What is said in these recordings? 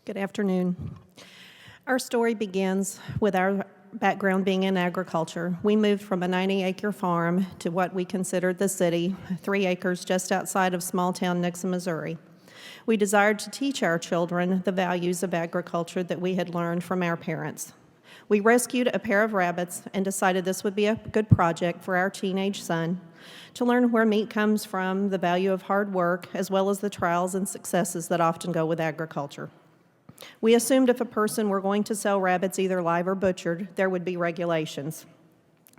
Good afternoon. Our story begins with our background being in agriculture. We moved from a 90-acre farm to what we considered the city, 3 acres just outside of small-town Nixon, Missouri. We desired to teach our children the values of agriculture that we had learned from our parents. We rescued a pair of rabbits and decided this would be a good project for our teenage son to learn where meat comes from, the value of hard work, as well as the trials and successes that often go with agriculture. We assumed if a person were going to sell rabbits either live or butchered, there would be regulations.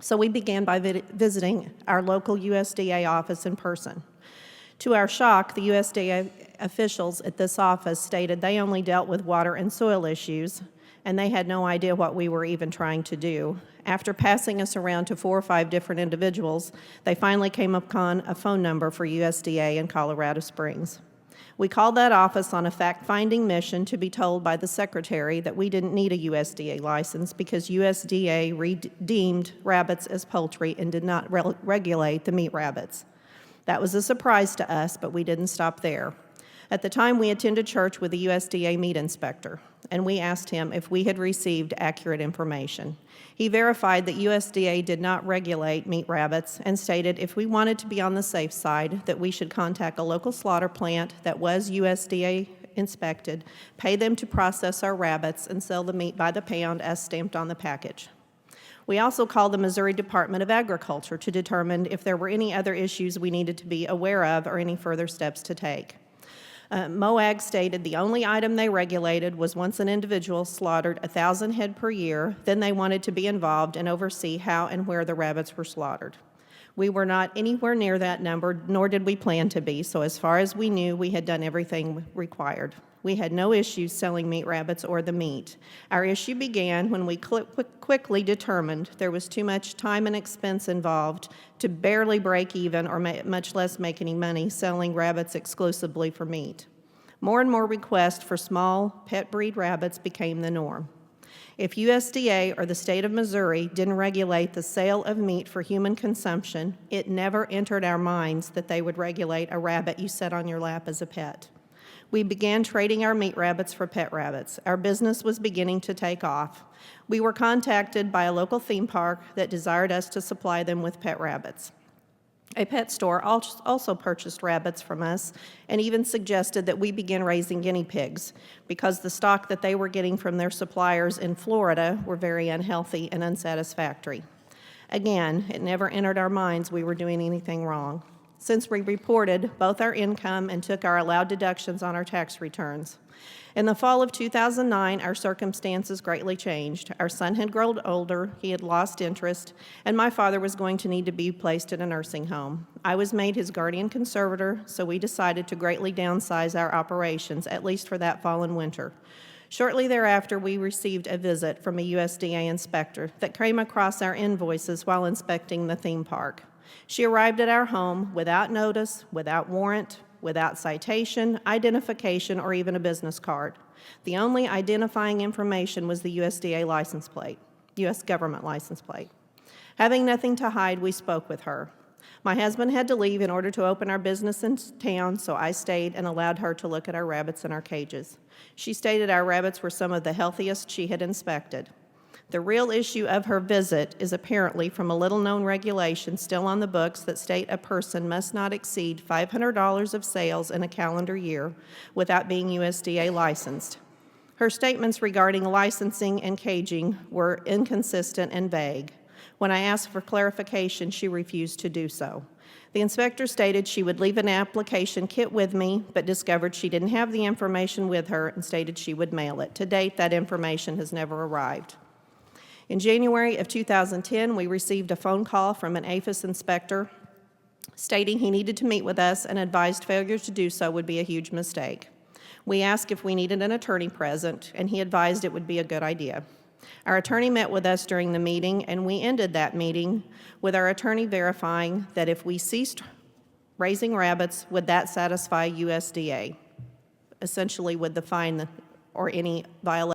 So we began by visiting our local USDA office in person. To our shock, the USDA officials at this office stated they only dealt with water and soil issues, and they had no idea what we were even trying to do. After passing us around to 4 or 5 different individuals, they finally came upon a phone number for USDA in Colorado Springs. We called that office on a fact-finding mission to be told by the secretary that we didn't need a USDA license because USDA deemed rabbits as poultry and did not regulate the meat rabbits. That was a surprise to us, but we didn't stop there. At the time, we attended church with the USDA meat inspector, and we asked him if we had received accurate information. He verified that USDA did not regulate meat rabbits and stated if we wanted to be on the safe side, that we should contact a local slaughter plant that was USDA inspected, pay them to process our rabbits, and sell the meat by the pound as stamped on the package. We also called the Missouri Department of Agriculture to determine if there were any other issues we needed to be aware of or any further steps to take. MOAG stated the only item they regulated was once an individual slaughtered 1,000 head per year, then they wanted to be involved and oversee how and where the rabbits were slaughtered. We were not anywhere near that number, nor did we plan to be, so as far as we knew, we had done everything required. We had no issues selling meat rabbits or the meat. Our issue began when we quickly determined there was too much time and expense involved to barely break even or much less make any money selling rabbits exclusively for meat. More and more requests for small pet breed rabbits became the norm. If USDA or the state of Missouri didn't regulate the sale of meat for human consumption, it never entered our minds that they would regulate a rabbit you set on your lap as a pet. We began trading our meat rabbits for pet rabbits. Our business was beginning to take off. We were contacted by a local theme park that desired us to supply them with pet rabbits. A pet store also purchased rabbits from us and even suggested that we begin raising guinea pigs because the stock that they were getting from their suppliers in Florida were very unhealthy and unsatisfactory. Again, it never entered our minds we were doing anything wrong, since we reported both our income and took our allowed deductions on our tax returns. In the fall of 2009, our circumstances greatly changed. Our son had grown older, he had lost interest, and my father was going to need to be placed in a nursing home. I was made his guardian conservator, so we decided to greatly downsize our operations, at least for that fall and winter. Shortly thereafter, we received a visit from a USDA inspector that came across our invoices while inspecting the theme park. She arrived at our home without notice, without warrant, without citation, identification, or even a business card. The only identifying information was the USDA license plate, U.S. government license plate. Having nothing to hide, we spoke with her. My husband had to leave in order to open our business in town, so I stayed and allowed her to look at our rabbits in our cages. She stated our rabbits were some of the healthiest she had inspected. The real issue of her visit is apparently from a little-known regulation still on the books that state a person must not exceed $500 of sales in a calendar year without being USDA licensed. Her statements regarding licensing and caging were inconsistent and vague. When I asked for clarification, she refused to do so. The inspector stated she would leave an application kit with me, but discovered she didn't have the information with her and stated she would mail it. To date, that information has never arrived. In January of 2010, we received a phone call from an APHIS inspector stating he needed to meet with us and advised failure to do so would be a huge mistake. We asked if we needed an attorney present, and he advised it would be a good idea. Our attorney met with us during the meeting, and we ended that meeting with our attorney verifying that if we ceased raising rabbits, would that satisfy USDA, essentially would the fine or any violation